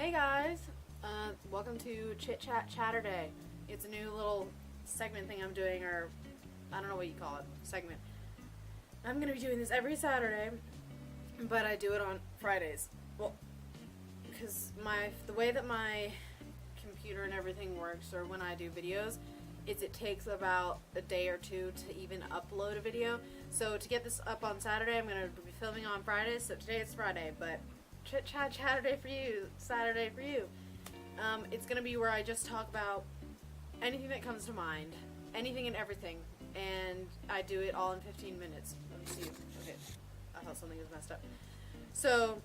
Hey guys, welcome to Chit-Chat Chaturday. It's a new little segment thing I'm doing, or I don't know what you call it, segment. I'm going to be doing this every Saturday, but I do it on Fridays. Well, because the way that my computer and everything works, or when I do videos, is it takes about a day or two to even upload a video. So to get this up on Saturday, I'm going to be filming on Friday, so today it's Friday, but Chit-Chat Chaturday for you, Saturday for you. It's going to be where I just talk about anything that comes to mind, anything and everything, and I do it all in 15 minutes. Let me see. Okay, I thought something was messed up. So,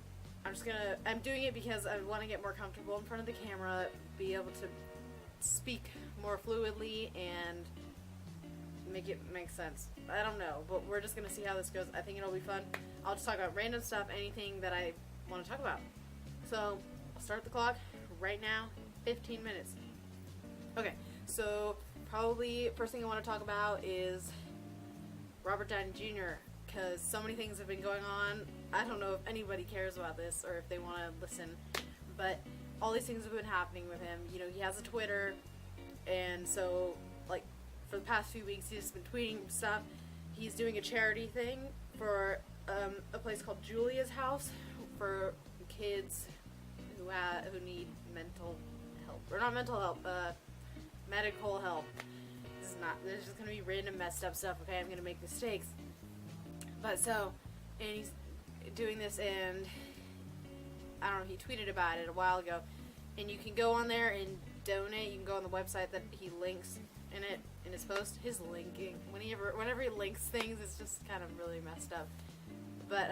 I'm doing it because I want to get more comfortable in front of the camera, be able to speak more fluidly, and make it make sense. I don't know, but we're just going to see how this goes. I think it'll be fun. I'll just talk about random stuff, anything that I want to talk about. So, I'll start the clock right now, 15 minutes. Okay, so probably first thing I want to talk about is Robert Downey Jr. because so many things have been going on. I don't know if anybody cares about this or if they want to listen, but all these things have been happening with him. You know, he has a Twitter, and so, like, for the past few weeks, he's been tweeting stuff. He's doing a charity thing for a place called Julia's House for kids who need mental help, or not mental help, medical help. There's just gonna be random messed up stuff. Okay, I'm gonna make mistakes, but and he's doing this, and I don't know, he tweeted about it a while ago, and you can go on there and donate. You can go on the website that he links in his post. His linking, whenever he links things, it's just kind of really messed up. But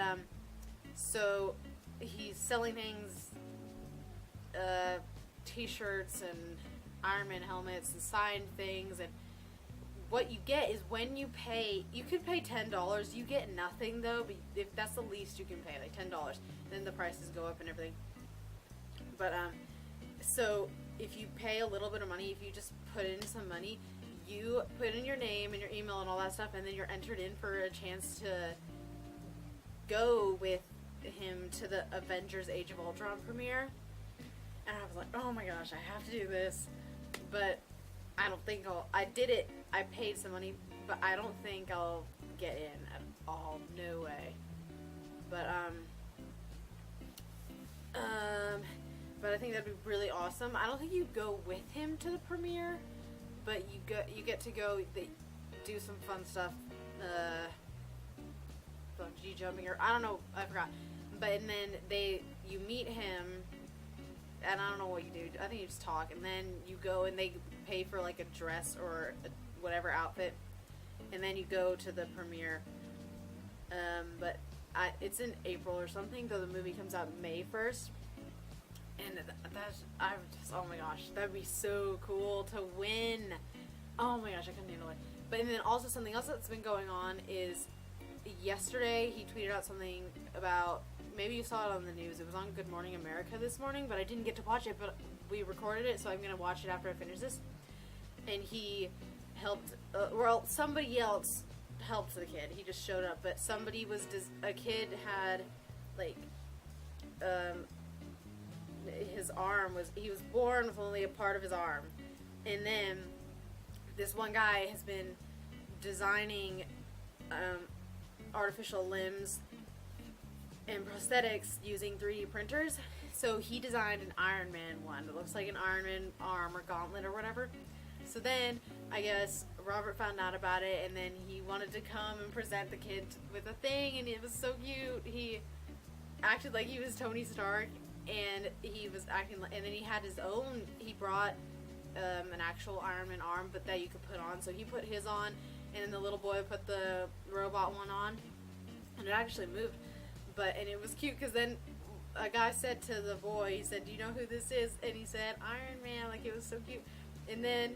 so he's selling things, t-shirts and Iron Man helmets and signed things, and what you get is when you pay, you could pay $10, you get nothing though, but if that's the least you can pay, like $10, then the prices go up and everything. But so if you pay a little bit of money, if you just put in some money, you put in your name and your email and all that stuff, and then you're entered in for a chance to go with him to the Avengers Age of Ultron premiere. And I was like, oh my gosh, I have to do this, but I don't think I did it, I paid some money, but I don't think I'll get in at all, no way. But I think that'd be really awesome. I don't think you go with him to the premiere, but you get to go, they do some fun stuff, bungee jumping, or I don't know, I forgot. But and then you meet him, and I don't know what you do. I think you just talk, and then you go and they pay for like a dress or whatever outfit, and then you go to the premiere. But it's in April or something, though the movie comes out May 1st. And oh my gosh, that'd be so cool to win. Oh my gosh, I couldn't handle it. But and then also something else that's been going on is yesterday he tweeted out something about, maybe you saw it on the news, it was on Good Morning America this morning, but I didn't get to watch it, but we recorded it, so I'm going to watch it after I finish this. And he helped, somebody else helped the kid, he just showed up, but a kid had, like, his arm he was born with only a part of his arm, and then this one guy has been designing artificial limbs and prosthetics using 3D printers. So he designed an Iron Man one that looks like an Iron Man arm or gauntlet or whatever. So then I guess Robert found out about it, and then he wanted to come and present the kid with a thing, and it was so cute. He acted like he was Tony Stark, and he was acting like, and then he had his own, he brought an actual Iron Man arm, but that you could put on. So he put his on, and then the little boy put the robot one on, and it actually moved. And it was cute, because then a guy said to the boy, he said, do you know who this is? And he said, Iron Man. Like, it was so cute. And then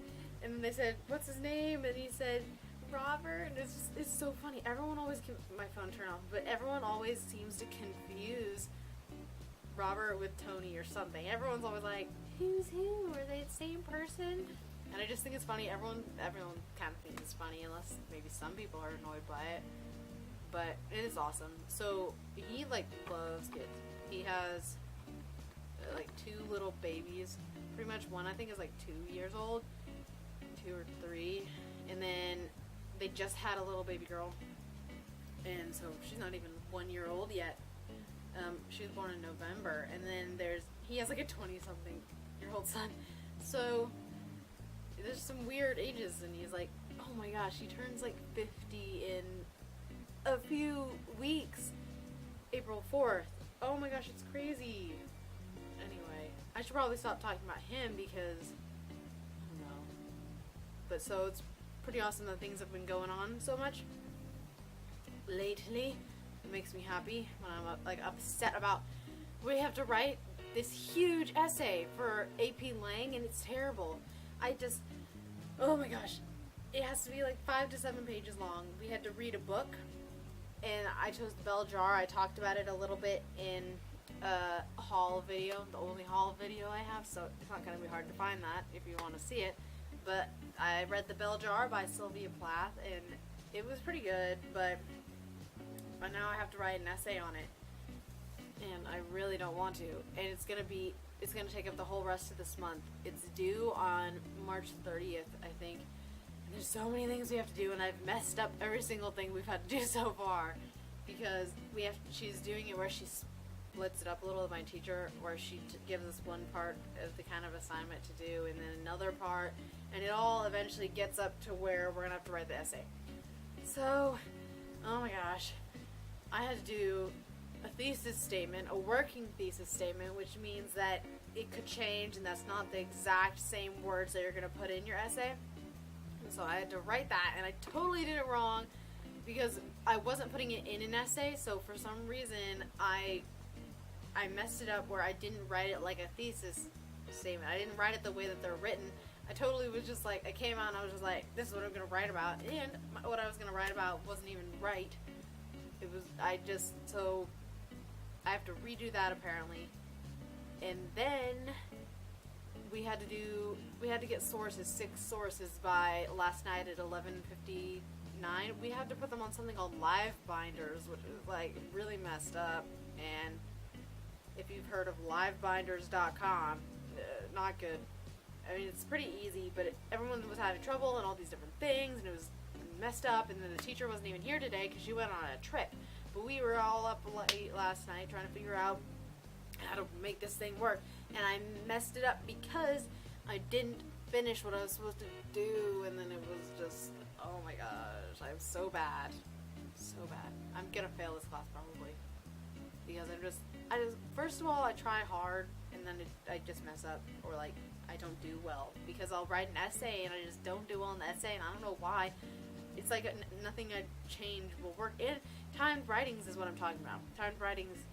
they said, what's his name? And he said, Robert. And it's so funny. Everyone always, my phone turned off, but everyone always seems to confuse Robert with Tony or something. Everyone's always like, who's who? Are they the same person? And I just think it's funny. Everyone kind of thinks it's funny, unless maybe some people are annoyed by it. But it is awesome. So he, like, loves kids. He has like 2 little babies. Pretty much one I think is like 2 years old, 2 or 3, and then they just had a little baby girl, and so she's not even 1 year old yet. She was born in November, and then he has like a 20-something year old son. So there's some weird ages, and he's like, oh my gosh, he turns like 50 in a few weeks, April 4th. Oh my gosh, it's crazy. Anyway, I should probably stop talking about him because, I don't know. But so it's pretty awesome that things have been going on so much lately. It makes me happy when I'm like upset about we have to write this huge essay for APLang, and it's terrible. Oh my gosh, it has to be like 5 to 7 pages long. We had to read a book, and I chose the bell jar. I talked about it a little bit in a haul video, the only haul video I have, so it's not going to be hard to find that if you want to see it. But I read The Bell Jar by Sylvia Plath, and it was pretty good, but now I have to write an essay on it, and I really don't want to, and it's gonna take up the whole rest of this month. It's due on March 30th, I think. And there's so many things we have to do, and I've messed up every single thing we've had to do so far, because she's doing it where she splits it up a little with my teacher, where she gives us one part of the kind of assignment to do, and then another part, and it all eventually gets up to where we're gonna have to write the essay. So, oh my gosh. I had to do a thesis statement, a working thesis statement, which means that it could change and that's not the exact same words that you're going to put in your essay. And so I had to write that, and I totally did it wrong because I wasn't putting it in an essay, so for some reason I messed it up where I didn't write it like a thesis statement. I didn't write it the way that they're written. I totally was just like, I came out and I was just like, this is what I'm going to write about, and what I was going to write about wasn't even right. So I have to redo that apparently, and then we had to get sources, 6 sources by last night at 11:59. We had to put them on something called Live Binders, which is like really messed up, and if you've heard of livebinders.com, not good. I mean, it's pretty easy, but everyone was having trouble and all these different things, and it was messed up, and then the teacher wasn't even here today because she went on a trip. But we were all up late last night trying to figure out how to make this thing work, and I messed it up because I didn't finish what I was supposed to do, and then it was just, oh my gosh, I'm so bad. I'm gonna fail this class probably because I just first of all I try hard, and then I just mess up, or like I don't do well because I'll write an essay and I just don't do well in the essay, and I don't know why. It's like nothing I change will work. And timed writings is what I'm talking about. Timed writings,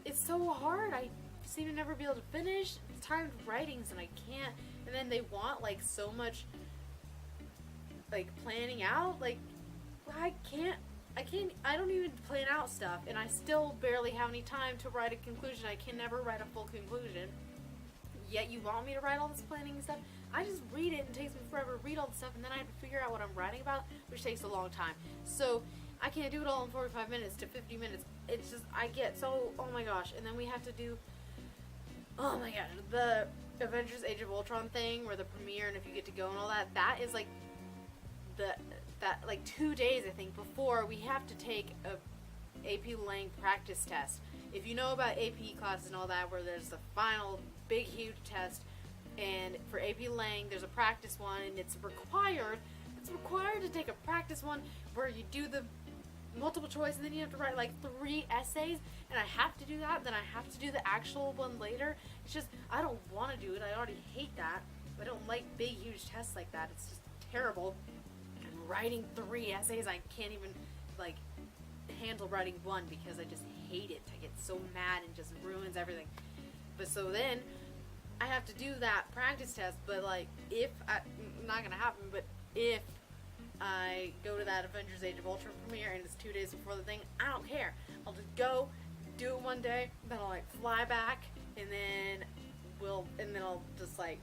it's so hard. I seem to never be able to finish timed writings, and I can't. And then they want like so much like planning out. Like I don't even plan out stuff, and I still barely have any time to write a conclusion. I can never write a full conclusion. Yet you want me to write all this planning and stuff. I just read it, and it takes me forever to read all the stuff, and then I have to figure out what I'm writing about, which takes a long time. So I can't do it all in 45 minutes to 50 minutes. It's just, I get so, oh my gosh. And then we have to do, oh my gosh, the Avengers Age of Ultron thing, where the premiere, and if you get to go and all that, that is like, that like 2 days, I think, before we have to take a APLang practice test. If you know about AP classes and all that, where there's the final big huge test, and for APLang there's a practice one, and it's required to take a practice one where you do the multiple choice, and then you have to write like 3 essays, and I have to do that, then I have to do the actual one later. It's just, I don't want to do it. I already hate that. I don't like big huge tests like that. It's just terrible. And writing 3 essays, I can't even like handle writing 1 because I just hate it. I get so mad and just ruins everything. But so then I have to do that practice test, but like not gonna happen, but if I go to that Avengers Age of Ultron premiere and it's 2 days before the thing, I don't care. I'll just go, do it one day, then I'll like fly back, and then I'll just like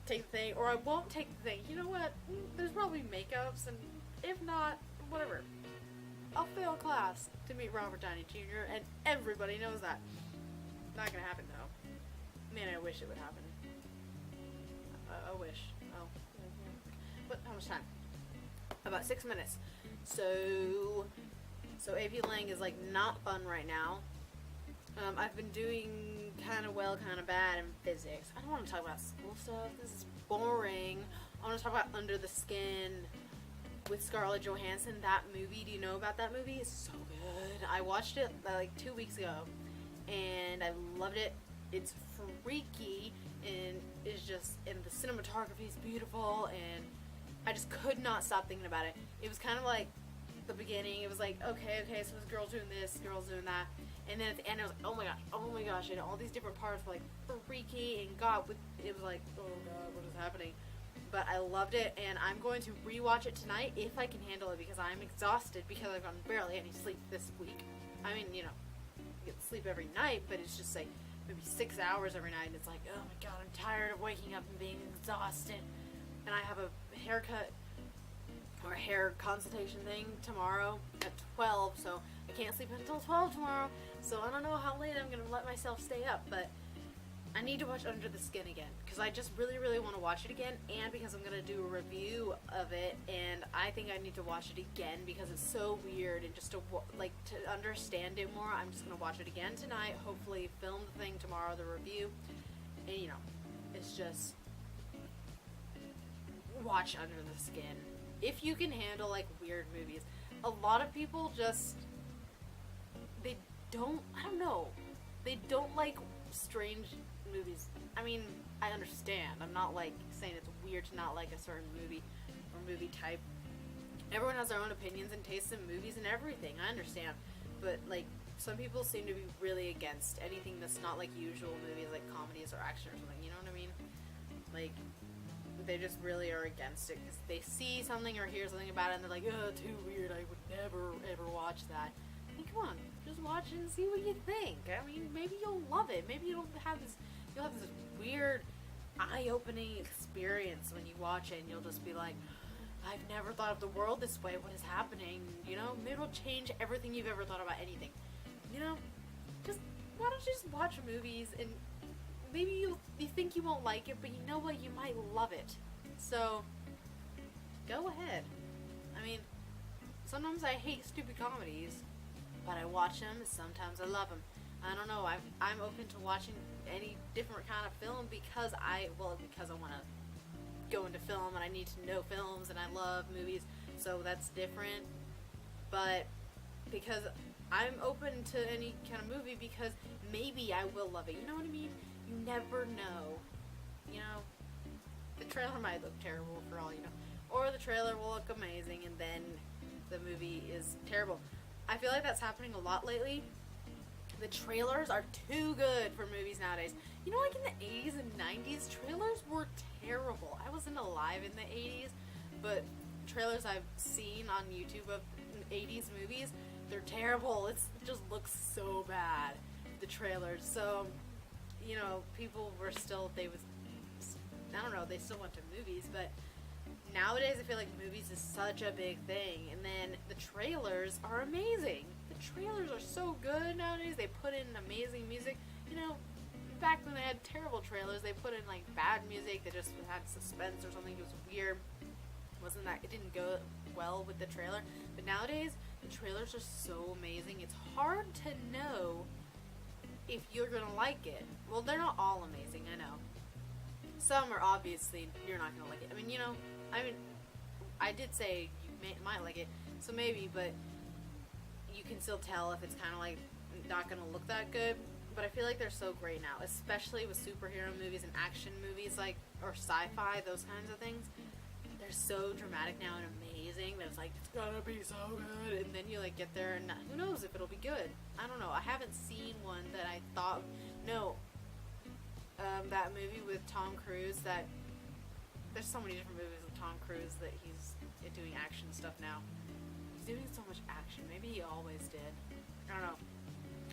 take the thing, or I won't take the thing. You know what? There's probably makeups, and if not, whatever. I'll fail class to meet Robert Downey Jr., and everybody knows that. Not gonna happen though. Man, I wish it would happen. I wish. Oh. But how much time? About 6 minutes. So APLang is like not fun right now. I've been doing kind of well, kind of bad in physics. I don't want to talk about school stuff. This is boring. I want to talk about Under the Skin with Scarlett Johansson. That movie. Do you know about that movie? It's so good. I watched it like 2 weeks ago, and I loved it. It's freaky, and it's just, and the cinematography is beautiful, and I just could not stop thinking about it. It was kind of like the beginning. It was like, okay, so this girl's doing this, girl's doing that, and then at the end, I was like, oh my gosh, and all these different parts were like freaky, and God, it was like, oh God, what is happening? But I loved it, and I'm going to rewatch it tonight if I can handle it, because I'm exhausted because I've gotten barely any sleep this week. I mean, you know, I get sleep every night, but it's just like maybe 6 hours every night, and it's like, oh my God, I'm tired of waking up and being exhausted. And I have a haircut or a hair consultation thing tomorrow at 12, so I can't sleep until 12 tomorrow. So I don't know how late I'm gonna let myself stay up, but I need to watch Under the Skin again, because I just really, really want to watch it again, and because I'm going to do a review of it, and I think I need to watch it again because it's so weird, and just to understand it more, I'm just going to watch it again tonight, hopefully film the thing tomorrow, the review, and you know, it's just, watch Under the Skin. If you can handle, like, weird movies. A lot of people just, they don't like strange movies. I mean, I understand. I'm not like saying it's weird to not like a certain movie or movie type. Everyone has their own opinions and tastes in movies and everything. I understand. But like, some people seem to be really against anything that's not like usual movies, like comedies or action or something. You know what I mean? Like, they just really are against it because they see something or hear something about it and they're like, oh, too weird. I would never ever watch that. I mean, come on, just watch it and see what you think. I mean, maybe you'll love it. Maybe you'll have this weird, eye-opening experience when you watch it, and you'll just be like, I've never thought of the world this way. What is happening? You know, maybe it'll change everything you've ever thought about anything. You know, why don't you just watch movies, and maybe you think you won't like it, but you know what? You might love it. So, go ahead. I mean, sometimes I hate stupid comedies, but I watch them, and sometimes I love them. I don't know, I'm open to watching any different kind of film because I want to go into film, and I need to know films, and I love movies, so that's different. But because I'm open to any kind of movie, because maybe I will love it. You know what I mean? You never know. You know, the trailer might look terrible for all you know, or the trailer will look amazing, and then the movie is terrible. I feel like that's happening a lot lately. The trailers are too good for movies nowadays. You know, like in the 80s and 90s, trailers were terrible. I wasn't alive in the 80s, but trailers I've seen on YouTube of 80s movies, they're terrible. It just looks so bad, the trailers. So, you know, people were still, they still went to movies, but nowadays I feel like movies is such a big thing, and then the trailers are amazing. The trailers are so good nowadays. They put in amazing music. You know, back when they had terrible trailers, they put in like bad music that just had suspense or something. It was weird. It didn't go well with the trailer. But nowadays, the trailers are so amazing. It's hard to know if you're gonna like it. Well, they're not all amazing, I know. Some are obviously you're not gonna like it. I mean, you know, I did say you might like it, so maybe, but you can still tell if it's kind of like not gonna look that good. But I feel like they're so great now, especially with superhero movies and action movies, like, or sci-fi, those kinds of things. They're so dramatic now and amazing that it's like, it's gonna be so good, and then you like get there and who knows if it'll be good. I don't know. I haven't seen one that I thought, that movie with Tom Cruise, that there's so many different movies with Tom Cruise that he's doing action stuff now. He's doing so much action. Maybe he always did. I don't know.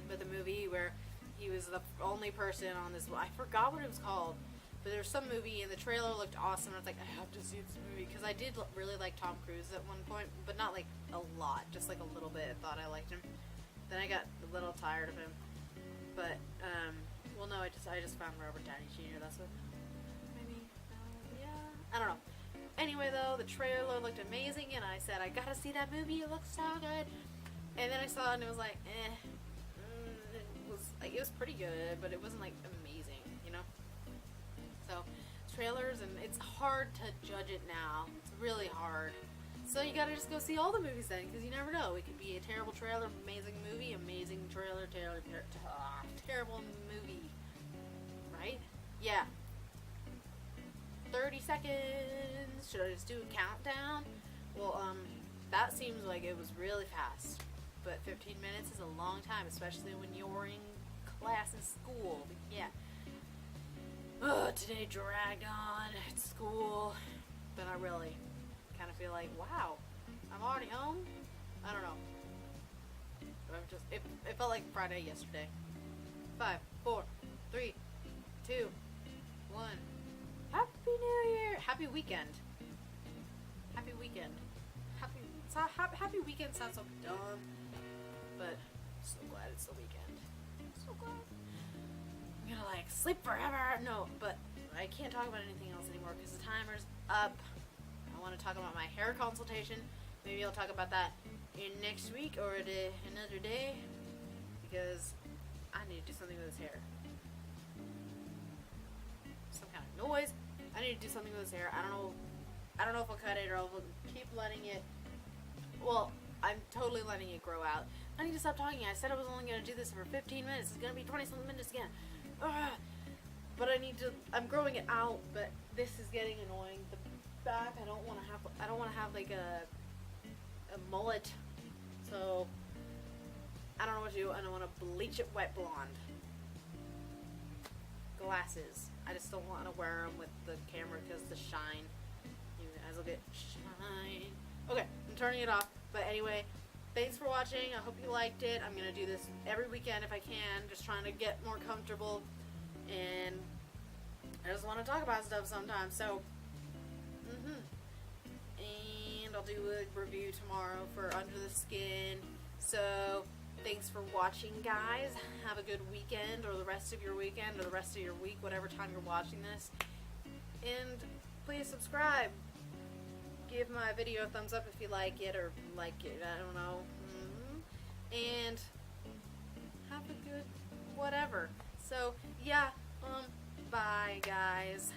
But the movie where he was the only person on this, I forgot what it was called, but there's some movie and the trailer looked awesome. I was like, I have to see this movie, because I did really like Tom Cruise at one point, but not like a lot, just like a little bit. I thought I liked him. Then I got a little tired of him. But just found Robert Downey Jr. That's what. Maybe. Yeah. I don't know. Anyway, though, the trailer looked amazing, and I said, I gotta see that movie. It looks so good. And then I saw it, and it was like, eh. It was pretty good, but it wasn't like amazing, you know. So trailers, and it's hard to judge it now. It's really hard. So you gotta just go see all the movies then, because you never know. It could be a terrible trailer, amazing movie, amazing trailer, terrible movie. Right? Yeah. 30 seconds. Should I just do a countdown? Well, that seems like it was really fast. But 15 minutes is a long time, especially when you're in class in school. But yeah. Ugh, today dragged on at school. But I really kind of feel like, wow, I'm already home? I don't know. It felt like Friday yesterday. 5, 4, 3, 2, 1. Happy New Year! Happy weekend. Happy weekend. Happy weekend sounds so dumb. But I'm so glad it's the weekend. So glad. I'm gonna like sleep forever. No, but I can't talk about anything else anymore because the timer's up. I want to talk about my hair consultation. Maybe I'll talk about that in next week or another day because I need to do something with his hair. Some kind of noise. I need to do something with his hair. I don't know if I'll cut it or I'll keep letting it. Well, I'm totally letting it grow out. I need to stop talking. I said I was only going to do this for 15 minutes. It's going to be 20-something minutes again. Ugh. But I'm growing it out, but this is getting annoying. The back, I don't want to have like a mullet. So, I don't know what to do. I don't want to bleach it wet blonde. Glasses. I just don't want to wear them with the camera because the shine. You guys will get shine. Okay, I'm turning it off. But anyway, thanks for watching. I hope you liked it. I'm going to do this every weekend if I can. Just trying to get more comfortable. And I just want to talk about stuff sometimes. So, and I'll do a review tomorrow for Under the Skin. So, thanks for watching, guys. Have a good weekend or the rest of your weekend or the rest of your week, whatever time you're watching this. And please subscribe. Give my video a thumbs up if you like it or like it. I don't know. And have a good whatever. So, yeah. Bye, guys.